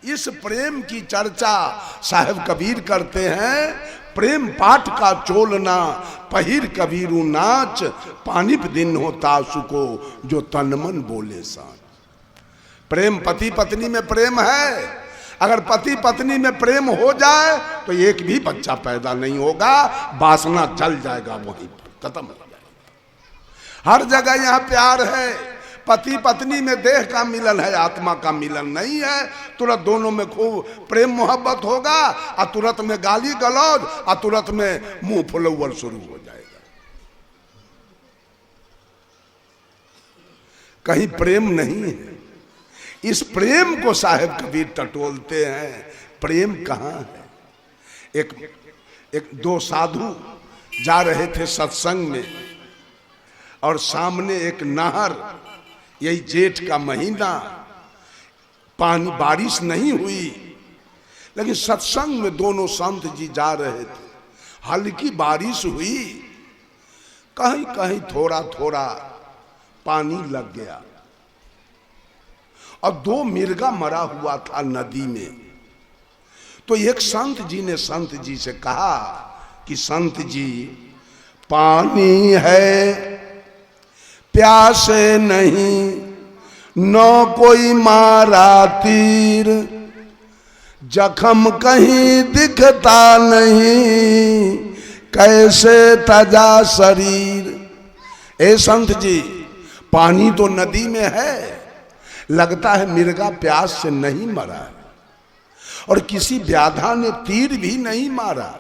इस प्रेम की चर्चा साहब कबीर करते हैं। प्रेम पाठ का चोलना पहिर कबीरू नाच, पानिप दिन हो तासु को जो तन मन बोले साच। प्रेम पति पत्नी में प्रेम है, अगर पति पत्नी में प्रेम हो जाए तो एक भी बच्चा पैदा नहीं होगा, वासना जल जाएगा, वहीं पर खत्म हो जाएगा। हर जगह यहाँ प्यार है, पति पत्नी में देह का मिलन है, आत्मा का मिलन नहीं है। तुरंत दोनों में खूब प्रेम मोहब्बत होगा और तुरंत में गाली गलौज और तुरंत में मुंह फुलौवर शुरू हो जाएगा। कहीं प्रेम नहीं है। इस प्रेम को साहब कबीर टटोलते हैं। प्रेम कहाँ है? एक दो साधु जा रहे थे सत्संग में और सामने एक नहर, यही जेठ का महीना, पानी बारिश नहीं हुई, लेकिन सत्संग में दोनों संत जी जा रहे थे। हल्की बारिश हुई, कहीं कहीं थोड़ा थोड़ा पानी लग गया और दो मिर्गा मरा हुआ था नदी में। तो एक संत जी ने संत जी से कहा कि संत जी, पानी है प्यासे नहीं, न कोई मारा तीर, जख्म कहीं दिखता नहीं, कैसे तजा शरीर। ए संत जी, पानी तो नदी में है, लगता है मिर्गा प्यास से नहीं मरा और किसी व्याधा ने तीर भी नहीं मारा,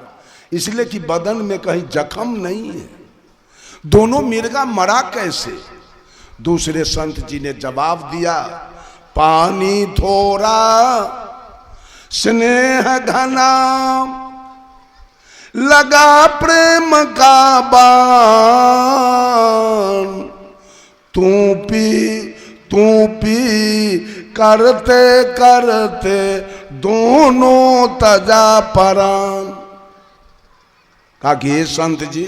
इसलिए कि बदन में कहीं जख्म नहीं है। दोनों मिर्गा मरा कैसे? दूसरे संत जी ने जवाब दिया, पानी थोड़ा स्नेह घना, लगा प्रेम का बाण, तू पी करते करते दोनों तजा परान। कहा कि ये संत जी,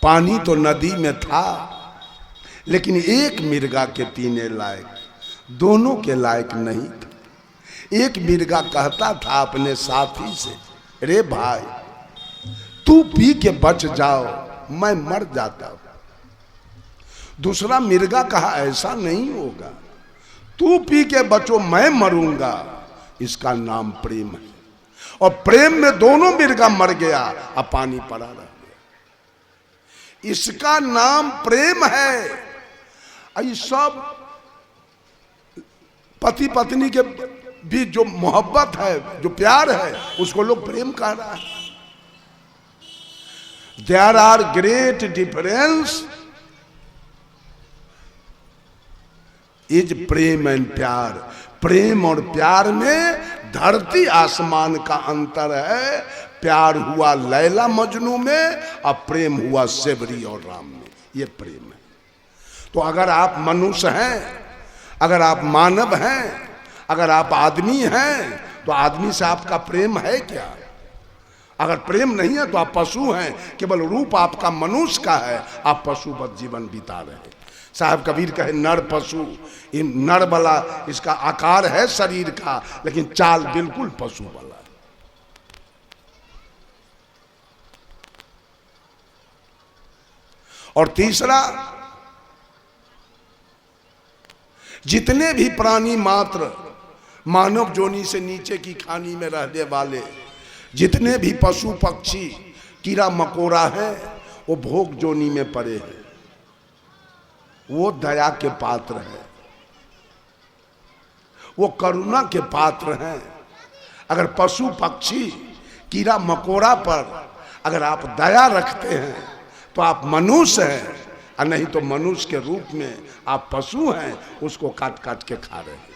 पानी तो नदी में था, लेकिन एक मिर्गा के पीने लायक, दोनों के लायक नहीं था। एक मिर्गा कहता था अपने साथी से, रे भाई तू पी के बच जाओ, मैं मर जाता हूं। दूसरा मिर्गा कहा, ऐसा नहीं होगा, तू पी के बचो, मैं मरूंगा। इसका नाम प्रेम है, और प्रेम में दोनों मिर्गा मर गया, अब पानी पड़ा रह गया। इसका नाम प्रेम है। ये सब पति पत्नी के बीच जो मोहब्बत है, जो प्यार है, उसको लोग प्रेम कह रहा है। There are great difference is prem and pyaar. प्रेम और प्यार में धरती आसमान का अंतर है। प्यार हुआ लैला मजनू में, और प्रेम हुआ सेबरी और राम में। ये प्रेम है। तो अगर आप मनुष्य हैं, अगर आप मानव हैं, अगर आप आदमी हैं, तो आदमी से आपका प्रेम है क्या? अगर प्रेम नहीं है तो आप पशु हैं, केवल रूप आपका मनुष्य का है, आप पशुवत जीवन बिता रहे हैं। साहब कबीर कहे, नर पशु, इन नर वाला इसका आकार है शरीर का, लेकिन चाल बिल्कुल पशु वाला है। और तीसरा, जितने भी प्राणी मात्र मानव जोनी से नीचे की खानी में रहने वाले जितने भी पशु पक्षी कीड़ा मकोड़ा है, वो भोग जोनी में पड़े हैं, वो दया के पात्र हैं, वो करुणा के पात्र हैं। अगर पशु पक्षी कीड़ा मकोड़ा पर अगर आप दया रखते हैं तो आप मनुष्य हैं, और नहीं तो मनुष्य के रूप में आप पशु हैं, उसको काट काट के खा रहे हैं।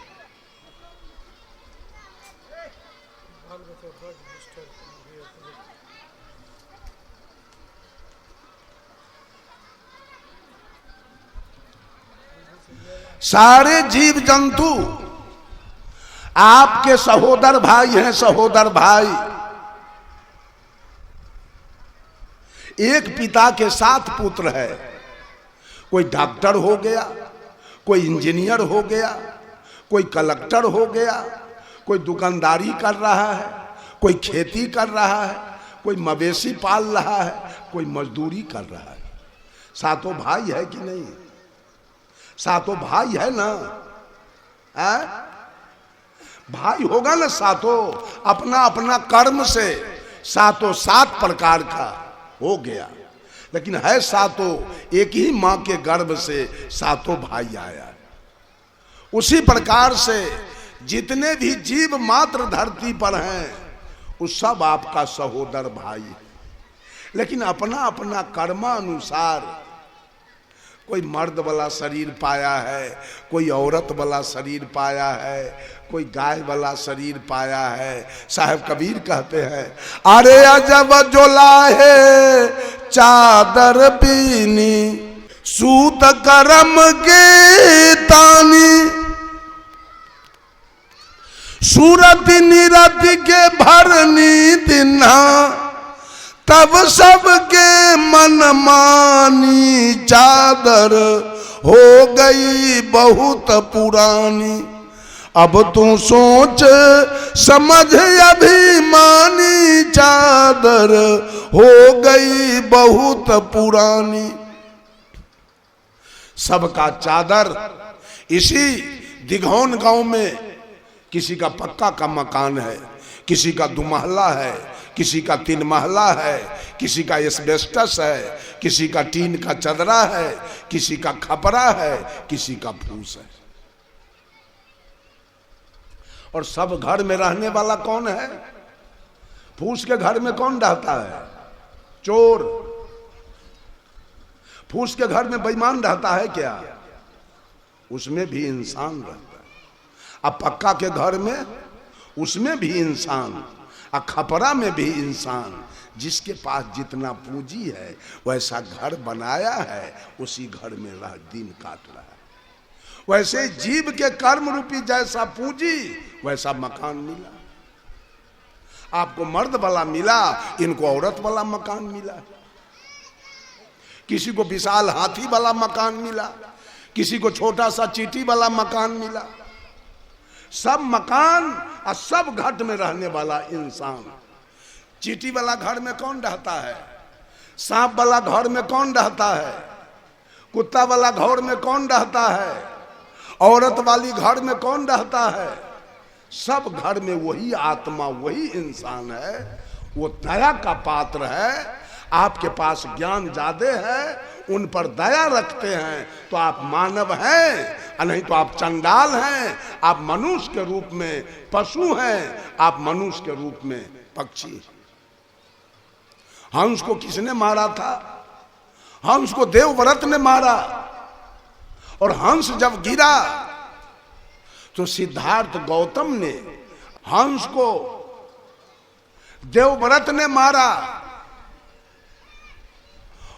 सारे जीव जंतु आपके सहोदर भाई हैं, सहोदर भाई। एक पिता के 7 पुत्र है। कोई डॉक्टर हो गया, कोई इंजीनियर हो गया, कोई कलेक्टर हो गया, कोई दुकानदारी कर रहा है, कोई खेती कर रहा है, कोई मवेशी पाल रहा है, कोई मजदूरी कर रहा है। सातों भाई है कि नहीं? सातों भाई है ना? भाई होगा ना सातों, अपना अपना कर्म से सातों सात प्रकार का हो गया, लेकिन है सातों एक ही मां के गर्भ से सातों भाई आया। उसी प्रकार से जितने भी जीव मात्र धरती पर हैं वो सब आपका सहोदर भाई है, लेकिन अपना अपना कर्मानुसार कोई मर्द वाला शरीर पाया है, कोई औरत वाला शरीर पाया है, कोई गाय वाला शरीर पाया है। साहब कबीर कहते हैं, अरे अजब जोला है चादर बीनी सूत करम के तानी, सूरत निरत के भरनी दिना तब सबके मन मानी, चादर हो गई बहुत पुरानी। अब तू सोच समझ अभिमानी, चादर हो गई बहुत पुरानी। सबका चादर इसी दिघौन गांव में किसी का पक्का का मकान है, किसी का दुमहला है, किसी का 3 महला है, किसी का एस्बेस्टस है, किसी का टीन का चदरा है, किसी का खपरा है, किसी का फूस है। और सब घर में रहने वाला कौन है? फूस के घर में कौन रहता है? चोर। फूस के घर में बेईमान रहता है क्या? उसमें भी इंसान रहता है। अब पक्का के घर में उसमें भी इंसान, और खपरा में भी इंसान। जिसके पास जितना पूंजी है वैसा घर बनाया है, उसी घर में रह दिन काट रहा है। वैसे जीव के कर्म रूपी जैसा पूंजी वैसा मकान मिला। आपको मर्द वाला मिला, इनको औरत वाला मकान मिला। किसी को विशाल हाथी वाला मकान मिला, किसी को छोटा सा चींटी वाला मकान मिला। सब मकान और सब घट में रहने वाला इंसान। चींटी वाला घर में कौन रहता है? सांप वाला घर में कौन रहता है? कुत्ता वाला घर में कौन रहता है? औरत वाली घर में कौन रहता है? सब घर में वही आत्मा, वही इंसान है। वो दया का पात्र है। आपके पास ज्ञान ज्यादा है, उन पर दया रखते हैं तो आप मानव हैं, और नहीं तो आप चंडाल हैं। आप मनुष्य के रूप में पशु हैं, आप मनुष्य के रूप में पक्षी। हंस को किसने मारा था? हंस को देवव्रत ने मारा। और हंस जब गिरा तो सिद्धार्थ गौतम ने हंस को देवव्रत ने मारा,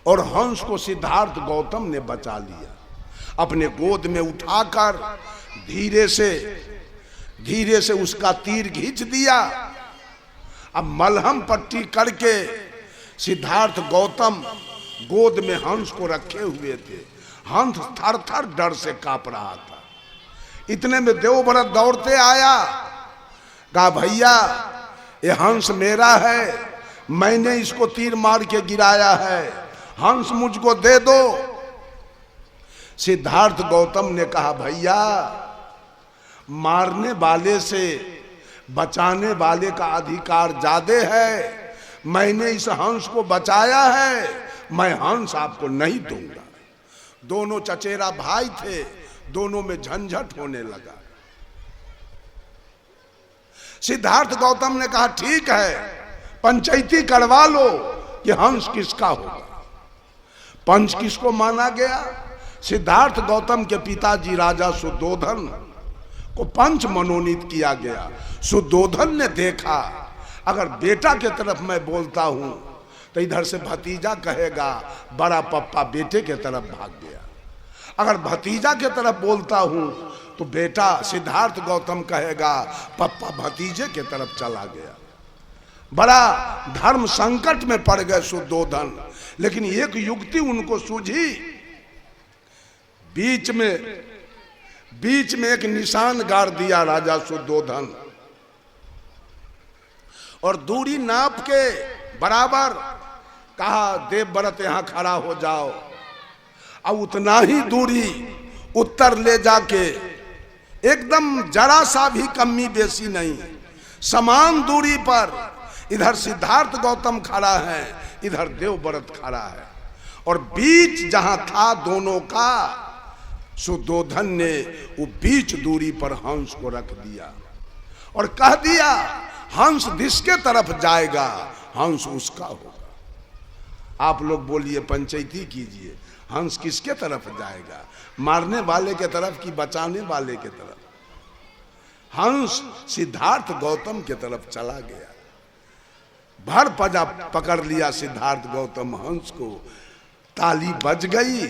और हंस को सिद्धार्थ गौतम ने बचा लिया। अपने गोद में उठाकर धीरे से उसका तीर खींच दिया। अब मलहम पट्टी करके सिद्धार्थ गौतम गोद में हंस को रखे हुए थे। हंस थर थर डर से कांप रहा था। इतने में देवव्रत दौड़ते आया, कहा भैया ये हंस मेरा है, मैंने इसको तीर मार के गिराया है, हंस मुझको दे दो। सिद्धार्थ गौतम ने कहा भैया मारने वाले से बचाने वाले का अधिकार ज्यादा है। मैंने इस हंस को बचाया है, मैं हंस आपको नहीं दूंगा। दोनों चचेरा भाई थे, दोनों में झंझट होने लगा। सिद्धार्थ गौतम ने कहा ठीक है, पंचायती करवा लो कि हंस किसका होगा। पंच किसको माना गया? सिद्धार्थ गौतम के पिताजी राजा सुद्धोधन को पंच मनोनीत किया गया। सुद्धोधन ने देखा अगर बेटा के तरफ मैं बोलता हूं तो इधर से भतीजा कहेगा बड़ा पप्पा बेटे के तरफ भाग गया। अगर भतीजा के तरफ बोलता हूं तो बेटा सिद्धार्थ गौतम कहेगा पप्पा भतीजे के तरफ चला गया। बड़ा धर्म संकट में पड़ गए सुद्धोधन। लेकिन एक युक्ति उनको सूझी। बीच में एक निशान गाड़ दिया राजा सुद्धोधन। और दूरी नाप के बराबर कहा देवव्रत यहां खड़ा हो जाओ। अब उतना ही दूरी उत्तर ले जाके एकदम जरा सा भी कमी बेसी नहीं, समान दूरी पर इधर सिद्धार्थ गौतम खड़ा है, इधर देवव्रत खड़ा है, और बीच जहां था दोनों का, सुद्धोधन ने वो बीच दूरी पर हंस को रख दिया और कह दिया हंस जिसके तरफ जाएगा हंस उसका होगा। आप लोग बोलिए, पंचायती कीजिए, हंस किसके तरफ जाएगा? मारने वाले के तरफ कि बचाने वाले के तरफ? हंस सिद्धार्थ गौतम के तरफ चला गया। भर पजा पकड़ लिया सिद्धार्थ गौतम हंस को, ताली बज गई,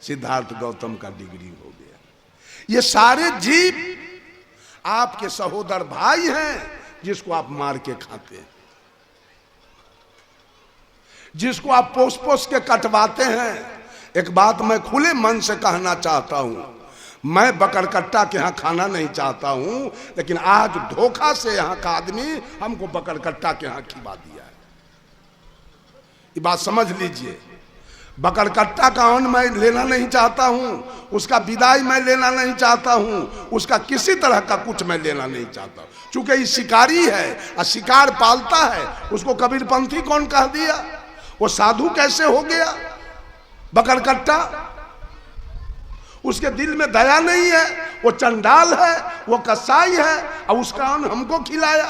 सिद्धार्थ गौतम का डिग्री हो गया। ये सारे जीव आपके सहोदर भाई हैं जिसको आप मार के खाते हैं, जिसको आप पोस पोस के कटवाते हैं। एक बात मैं खुले मन से कहना चाहता हूं, मैं बकरकट्टा के यहाँ खाना नहीं चाहता हूं, लेकिन आज धोखा से यहाँ का आदमी हमको बकरकट्टा के यहाँ खिला दिया है। ये बात समझ लीजिए। बकरकट्टा का अन्न मैं लेना नहीं चाहता हूं, उसका विदाई मैं लेना नहीं चाहता हूं, उसका किसी तरह का कुछ मैं लेना नहीं चाहता, चूंकि ये शिकारी है और शिकार पालता है। उसको कबीरपंथी कौन कह दिया? वो साधु कैसे हो गया बकरकट्टा? उसके दिल में दया नहीं है, वो चंडाल है, वो कसाई है, और उसका अन्न हमको खिलाया।